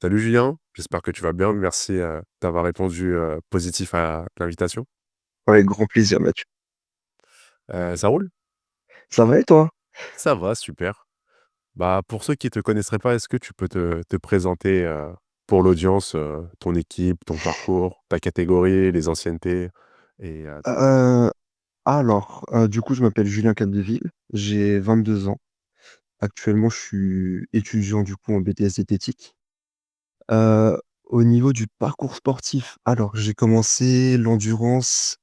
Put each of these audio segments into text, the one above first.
Salut Julien, j'espère que tu vas bien. Merci d'avoir répondu positif à l'invitation. Avec grand plaisir, Mathieu. Ça roule? Ça va et toi? Ça va, super. Bah, pour ceux qui ne te connaisseraient pas, est-ce que tu peux te présenter pour l'audience, ton équipe, ton parcours, ta catégorie, les anciennetés tout. Euh, du coup, je m'appelle Julien Capdeville, j'ai 22 ans. Actuellement, je suis étudiant du coup en BTS diététique. Euh, Au niveau du parcours sportif, alors j'ai commencé l'endurance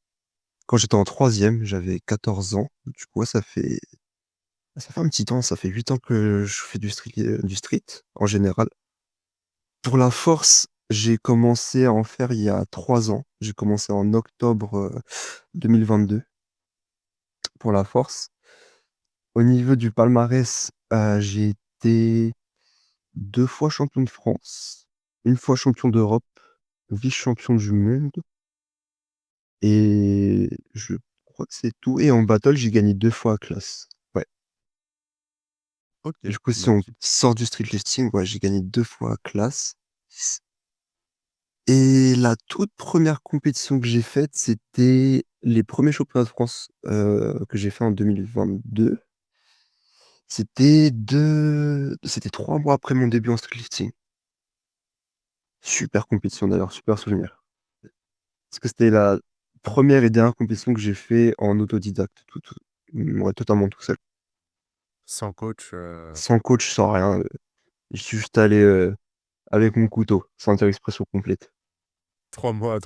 quand j'étais en troisième, j'avais 14 ans. Du coup, ouais, ça fait un petit temps, ça fait 8 ans que je fais du street en général. Pour la force, j'ai commencé à en faire il y a 3 ans. J'ai commencé en octobre 2022 pour la force. Au niveau du palmarès, j'ai été 2 fois champion de France, une fois champion d'Europe, vice-champion du monde et je crois que c'est tout et en battle, j'ai gagné 2 fois à classe. Ouais. Ok, Du coup, si on magnifique. sort du street lifting, ouais, j'ai gagné 2 fois à classe et la toute première compétition que j'ai faite, c'était les premiers championnats de France, que j'ai fait en 2022. C'était 3 mois après mon début en streetlifting. Super compétition d'ailleurs, super souvenir. Parce que c'était la première et dernière compétition que j'ai fait en autodidacte, ouais, totalement tout seul. Sans coach, Sans coach, sans rien. Je suis juste allé avec mon couteau, sans faire expression complète. 3 mois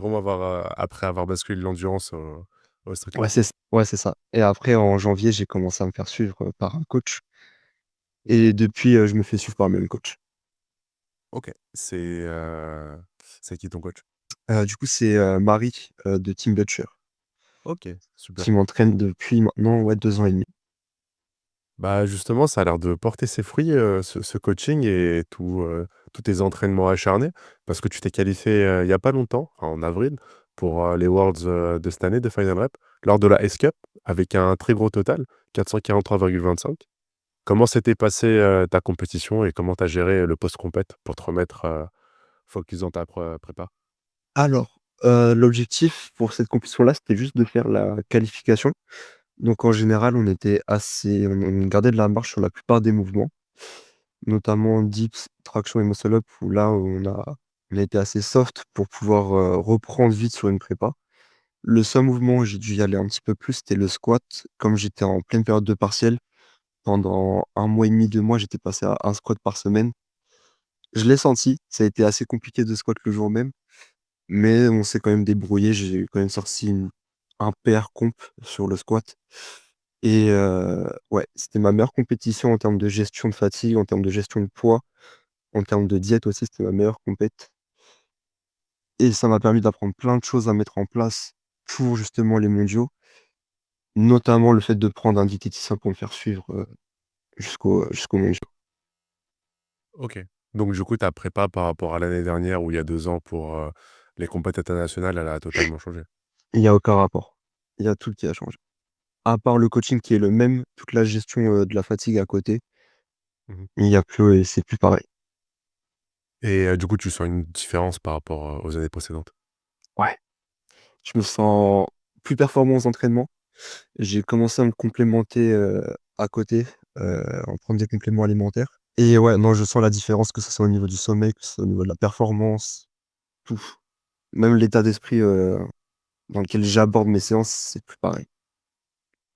après avoir basculé de l'endurance au street Ouais, lifting. ouais, c'est ça. Et après, en janvier, j'ai commencé à me faire suivre par un coach. Et depuis, je me fais suivre par le même coach. Ok, c'est qui ton coach? Du coup, c'est Marie de Team Butcher Ok, super. qui m'entraîne depuis maintenant ouais, 2 ans et demi. Bah, justement, ça a l'air de porter ses fruits, ce coaching et tous tes entraînements acharnés. Parce que tu t'es qualifié, il y a pas longtemps, enfin, en avril, pour, les Worlds, de cette année de Final Rep, lors de la S-Cup, avec un très gros total, 443,25. Comment s'était passée, ta compétition et comment tu as géré le post-compète pour te remettre, focus dans ta prépa? Alors, l'objectif pour cette compétition-là, c'était juste de faire la qualification. Donc en général, on gardait de la marge sur la plupart des mouvements, notamment dips, traction et muscle up, où là, on a été assez soft pour pouvoir reprendre vite sur une prépa. Le seul mouvement où j'ai dû y aller un petit peu plus, c'était le squat. Comme j'étais en pleine période de partiel, pendant 1 mois et demi, 2 mois, j'étais passé à un squat par semaine. Je l'ai senti, ça a été assez compliqué de squat le jour même, mais on s'est quand même débrouillé. J'ai quand même sorti un PR comp sur le squat. Et ouais, c'était ma meilleure compétition en termes de gestion de fatigue, en termes de gestion de poids, en termes de diète aussi, c'était ma meilleure compète. Et ça m'a permis d'apprendre plein de choses à mettre en place pour justement les mondiaux, notamment le fait de prendre un diététicien pour me faire suivre jusqu'aux mondiaux. OK. Donc du coup, ta prépa par rapport à l'année dernière ou il y a 2 ans pour, les compétitions internationales, elle a totalement changé? Il n'y a aucun rapport. Il y a tout qui a changé. À part le coaching qui est le même, toute la gestion de la fatigue à côté, Mmh. il y a plus, c'est plus pareil. Et du coup, tu sens une différence par rapport, aux années précédentes? Ouais. Je me sens plus performant aux entraînements. J'ai commencé à me complémenter à côté, en prendre des compléments alimentaires. Et ouais, non, je sens la différence, que ce soit au niveau du sommeil, que ce soit au niveau de la performance, tout. Même l'état d'esprit dans lequel j'aborde mes séances, c'est plus pareil.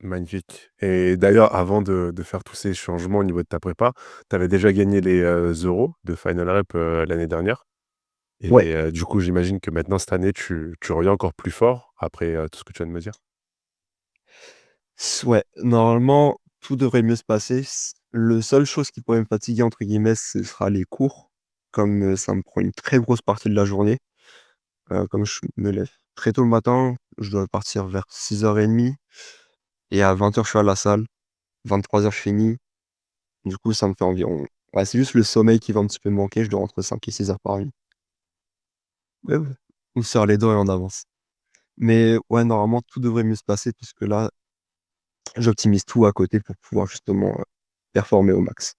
Magnifique. Et d'ailleurs, avant de faire tous ces changements au niveau de ta prépa, tu avais déjà gagné les, euros de Final Rep, l'année dernière Ouais, et du coup, j'imagine que maintenant cette année, tu reviens encore plus fort après, tout ce que tu viens de me dire? ouais, normalement, tout devrait mieux se passer. Le seule chose qui pourrait me fatiguer, entre guillemets, ce sera les cours, comme ça me prend une très grosse partie de la journée. Comme je me lève très tôt le matin, je dois partir vers 6h30 et à 20h, je suis à la salle. 23h, je finis. Du coup, ça me fait environ ouais, c'est juste le sommeil qui va un petit peu me manquer. Je dors entre 5 et 6 heures par nuit. Ouais, ouais. On se serre les dents et on avance. Mais ouais, normalement, tout devrait mieux se passer puisque là, j'optimise tout à côté pour pouvoir justement performer au max.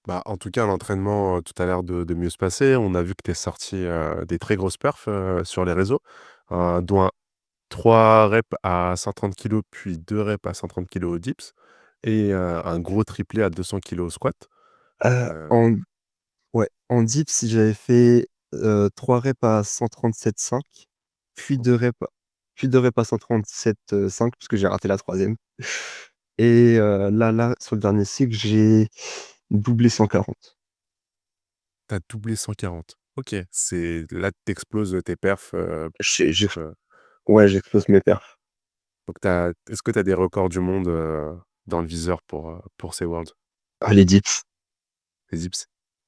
Bah, en tout cas, l'entraînement, tout a l'air de mieux se passer. On a vu que tu es sorti, des très grosses perfs, sur les réseaux, dont 3 reps à 130 kilos, puis 2 reps à 130 kilos au dips et un gros triplé à 200 kilos au squat. Heu, En Ouais, en dips, j'avais fait, 3 reps à 137,5, puis 2 reps puis 2 reps à 137,5 parce que j'ai raté la troisième. Et là, sur le dernier cycle, j'ai doublé 140. tu doublé 140. OK, c'est là, tu exploses, tes perfs, J'ai heu, Ouais, j'explose mes perfs. donc est-ce que tu as des records du monde, dans le viseur pour ces Worlds? Ah les dips, Les dips?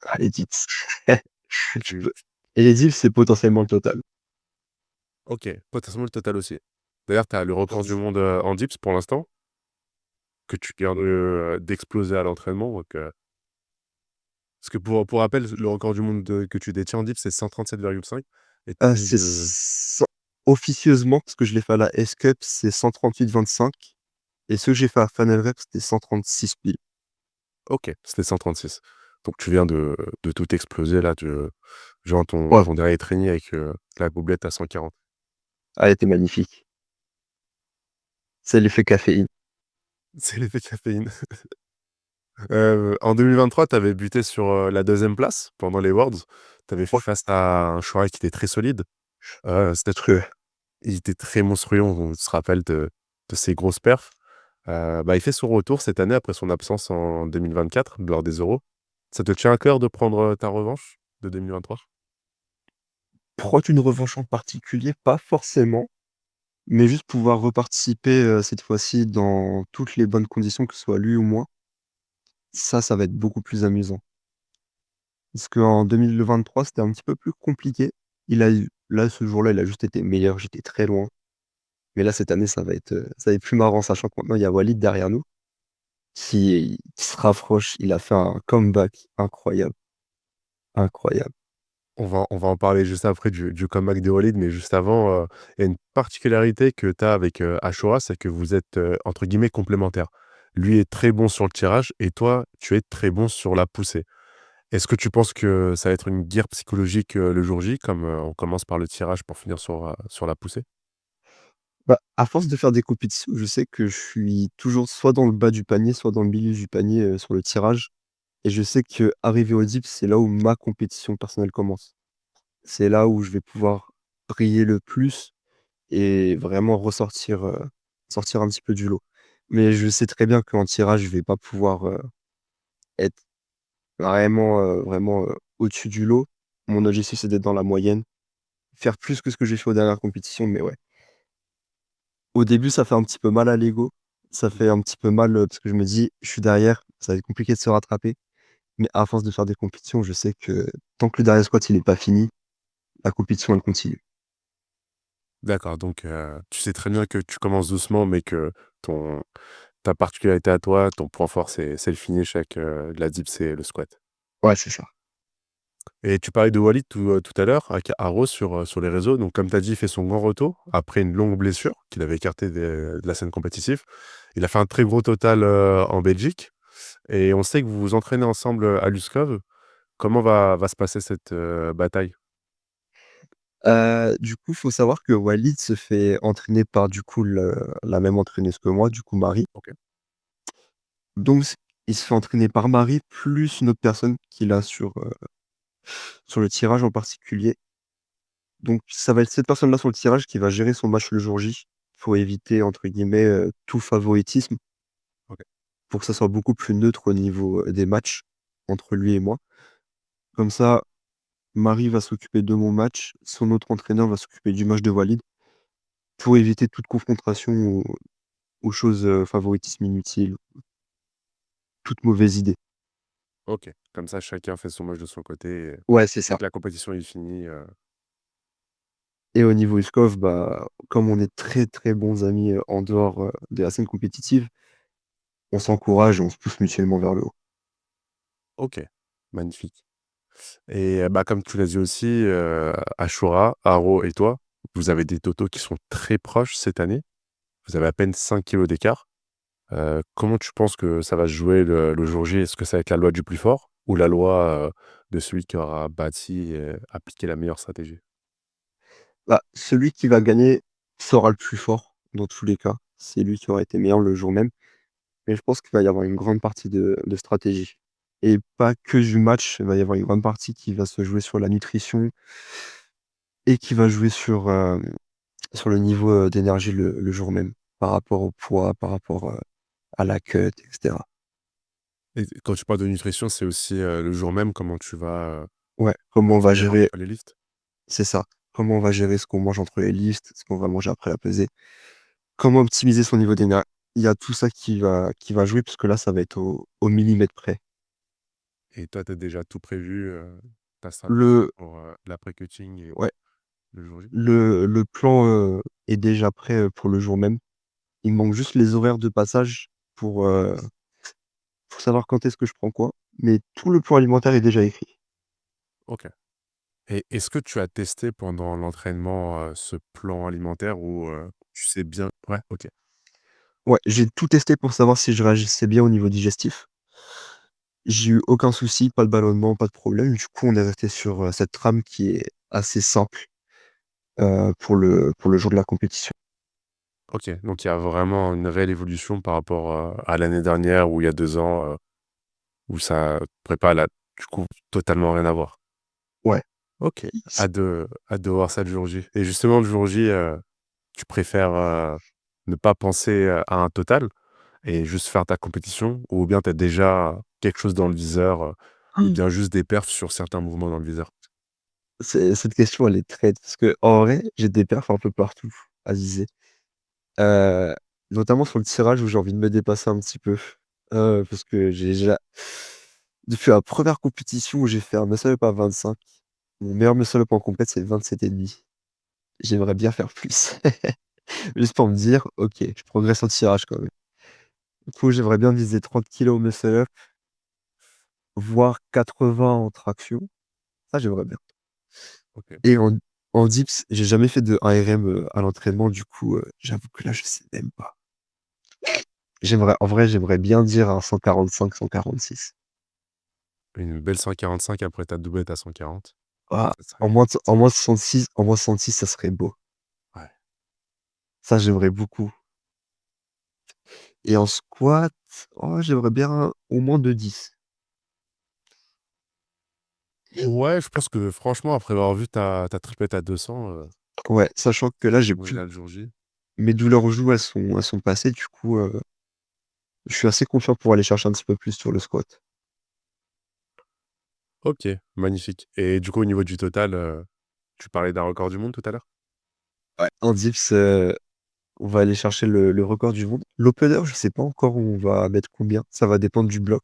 ah les dips. Je Tu peux Et les dips, c'est potentiellement le total. OK, potentiellement le total aussi. D'ailleurs, tu as le record du monde, en dips pour l'instant, que tu viens d'exploser à l'entraînement donc parce que pour rappel, le record du monde que tu détiens en dips, c'est 137,5 et tu viens C'est de cent Officieusement, parce que je l'ai fait à la S-Cup, c'est 138,25 et ceux que j'ai fait à Funnel Rep, c'était 136 piles. OK, c'était 136. Donc tu viens de tout exploser là, genre Ouais, ton dernier training avec, la doublette à 140. ah, elle était magnifique. C'est l'effet caféine. C'est l'effet caféine. En 2023, tu avais buté sur, la 2e place pendant les Worlds. Tu avais fait Ouais, face à un Shorai qui était très solide. C'était très Il était très monstrueux, on se rappelle de ses grosses perfs. Bah, il fait son retour cette année après son absence en 2024 lors des Euros. Ça te tient à cœur de prendre, ta revanche de 2023? prendre une revanche en particulier, pas forcément, mais juste pouvoir reparticiper, cette fois-ci dans toutes les bonnes conditions, que ce soit lui ou moi, ça va être beaucoup plus amusant. Parce qu'en 2023, c'était un petit peu plus compliqué. Il a eu Là, ce jour-là, il a juste été meilleur, j'étais très loin. Mais là, cette année, ça va être plus marrant, sachant que maintenant, il y a Walid derrière nous qui se rapproche. Il a fait un comeback incroyable, incroyable. On va en parler juste après du comeback de Walid, mais juste avant, il y a une particularité que tu as avec, Ashura, c'est que vous êtes, entre guillemets «complémentaires». Lui est très bon sur le tirage et toi, tu es très bon sur la poussée. Est-ce que tu penses que ça va être une guerre psychologique, le jour J, comme, on commence par le tirage pour finir sur la poussée? Bah, à force de faire des compétitions, je sais que je suis toujours soit dans le bas du panier, soit dans le milieu du panier, sur le tirage et je sais qu'arrivé au dips, c'est là où ma compétition personnelle commence. C'est là où je vais pouvoir briller le plus et vraiment sortir un petit peu du lot. Mais je sais très bien qu'en tirage, je vais pas pouvoir, être vraiment, au-dessus du lot. Mon objectif, c'est d'être dans la moyenne, faire plus que ce que j'ai fait aux dernières compétitions, mais ouais. Au début, ça fait un petit peu mal à l'ego. Ça fait un petit peu mal, parce que je me dis: «Je suis derrière, ça va être compliqué de se rattraper». Mais à force de faire des compétitions, je sais que tant que le dernier squat, il est pas fini, la compétition, elle continue. D'accord, donc tu sais très bien que tu commences doucement, mais que ton ta particularité à toi, ton point fort, c'est le finish avec, la dips et le squat. Ouais, c'est ça. Et tu parlais de Walid tout à l'heure, avec Haro sur les réseaux. Donc comme tu as dit, il fait son grand retour après une longue blessure qu'il avait écartée de la scène compétitive. Il a fait un très gros total, en Belgique et on sait que vous vous entraînez ensemble, à Luskov. Comment va se passer cette, bataille? Du coup, faut savoir que Walid se fait entraîner par, du coup, la même entraîneuse que moi, du coup, Marie. OK. Donc il se fait entraîner par Marie, plus une autre personne qu'il a sur le tirage en particulier. Donc ça va être cette personne-là sur le tirage qui va gérer son match le jour J. Faut éviter entre guillemets, «tout favoritisme» OK. pour que ça soit beaucoup plus neutre au niveau, des matchs entre lui et moi. Comme ça, Marie va s'occuper de mon match, son autre entraîneur va s'occuper du match de Walid pour éviter toute confrontation aux choses, favoritisme inutile, toute mauvaise idée. OK. Comme ça, chacun fait son match de son côté et Ouais, c'est dès ça. que la compétition est finie, Et au niveau USCOF, bah, comme on est très, très bons amis, en dehors, de la scène compétitive, on s'encourage et on se pousse mutuellement vers le haut. OK, magnifique. Et bah, comme tu l'as dit aussi, Ashura, Haro et toi, vous avez des totaux qui sont très proches cette année. Vous avez à peine 5 kilogrammes d'écart. Comment tu penses que ça va se jouer le jour J? Est-ce que ça va être la loi du plus fort? ou la loi, de celui qui aura bâti et appliqué la meilleure stratégie? Bah, celui qui va gagner sera le plus fort dans tous les cas. C'est lui qui aura été meilleur le jour même. Mais je pense qu'il va y avoir une grande partie de stratégie et pas que du match. Il va y avoir une grande partie qui va se jouer sur la nutrition et qui va jouer sur le niveau, d'énergie le jour même, par rapport au poids, par rapport, à la cut et cetera. Et quand tu parles de nutrition, c'est aussi, le jour même, comment tu vas, Ouais, comment on va consommer gérer entre les lifts? c'est ça. Comment on va gérer ce qu'on mange entre les lifts, ce qu'on va manger après la pesée. Comment optimiser son niveau d'énergie. Il y a tout ça qui va jouer parce que là, ça va être au millimètre près. Et toi, tu as déjà tout prévu, ta stratégie Le pour, l'après-cutting et Ouais, le jour J? le plan, est déjà prêt, pour le jour même. Il me manque juste les horaires de passage pour savoir quand est-ce que je prends quoi, mais tout le plan alimentaire est déjà écrit. OK. Et est-ce que tu as testé pendant l'entraînement, ce plan alimentaire ou, tu sais bien ouais, OK. Ouais, j'ai tout testé pour savoir si je réagissais bien au niveau digestif. J'ai eu aucun souci, pas de ballonnement, pas de problème. Du coup, on est resté sur, cette trame qui est assez simple, pour le jour de la compétition. OK, donc il y a vraiment une réelle évolution par rapport, à l'année dernière ou il y a 2 ans, où ça prépa là, du coup, totalement rien à voir. Ouais, OK, c hâte de voir ça le jour J et justement le jour J, tu préfères, ne pas penser, à un total et juste faire ta compétition ou bien tu as déjà quelque chose dans le viseur, ou bien juste des perfs sur certains mouvements dans le viseur? cette question, elle est très parce qu'en vrai, j'ai des perfs un peu partout à viser, heu, notamment sur le tirage où j'ai envie de me dépasser un petit peu, parce que j'ai déjà depuis la première compétition où j'ai fait un muscle up à 25, mon meilleur muscle up en compète, c'est 27,5. J'aimerais bien faire plus. Juste pour me dire: «OK, je progresse en tirage quand même». Du coup, j'aimerais bien viser 30 kilogrammes au muscle up, voire 80 en traction. Ça, j'aimerais bien. OK. Et en dips, j'ai jamais fait de 1 RM, à l'entraînement, du coup, j'avoue que là, je sais même pas. En vrai, j'aimerais bien dire un 145-146. Une belle 145 après ta doublette à 140, Ah, ça serait en moins 66, en moins 66, ça serait beau. ouais. Ça, j'aimerais beaucoup. Et en squat, oh, j'aimerais bien au moins 210. Ouais, je pense que franchement, après avoir vu ta triplette à 200, Ouais, sachant que là, j'ai ouais, plus là, le jour J mes douleurs aux genoux, elles sont passées, du coup, je suis assez confiant pour aller chercher un petit peu plus sur le squat. OK, magnifique et du coup, au niveau du total, tu parlais d'un record du monde tout à l'heure? Ouais. En dips, on va aller chercher le record du monde. L'opener, je sais pas encore où on va mettre combien, ça va dépendre du bloc.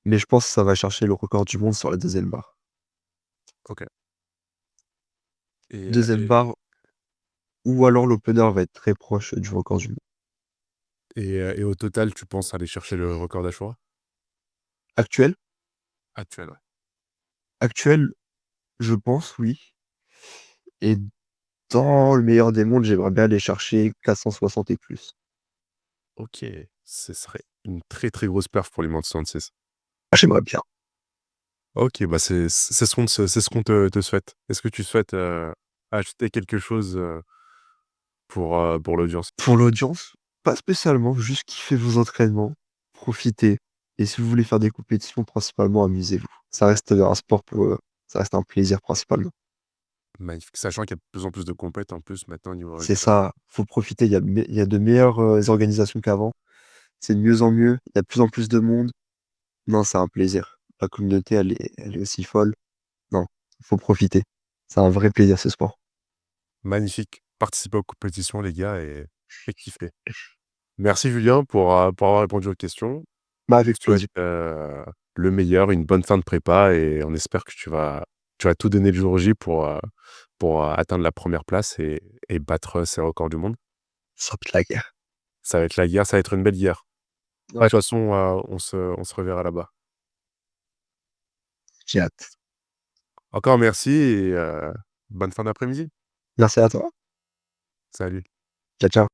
Mais je pense que ça va chercher le record du monde sur la deuxième barre. OK et Deuxième barre ou alors l'opener va être très proche du record du monde. et au total, tu penses aller chercher le record d'Ashura? Actuel? Actuel, ouais. Actuel, je pense oui, et dans le meilleur des mondes, j'aimerais bien aller chercher 460 et plus. OK, ce serait une très, très grosse perf pour les moins de 66. Ah, j'aimerais bien. OK, bah, c'est ce qu'on te souhaite. Est-ce que tu souhaites, ajouter quelque chose, pour l'audience? Pour l'audience, pas spécialement, juste kiffez vos entraînements, profitez et si vous voulez faire des compétitions, principalement amusez-vous. Ça reste un sport ça reste un plaisir principalement. Magnifique, sachant qu'il y a de plus en plus de compètes en plus maintenant au niveau C'est régional. ça, faut profiter, il y a de meilleures, organisations qu'avant. C'est de mieux en mieux, il y a de plus en plus de monde. Non, c'est un plaisir. La communauté, elle est aussi folle. Non, faut profiter. C'est un vrai plaisir ce sport. Magnifique. Participez aux compétitions les gars et faites kiffer. Merci Julien pour avoir répondu aux questions. Bah, On avec te souhaite, plaisir. le meilleur, une bonne fin de prépa et on espère que tu vas tout donner le jour J pour, atteindre la première place et battre, ces records du monde. Ça va être la guerre. Ça va être la guerre, ça va être une belle guerre. De Ouais, toute façon, on se reverra là-bas. j'ai hâte. Encore merci et bonne fin d'après-midi. Merci à toi. Salut. Ciao, ciao.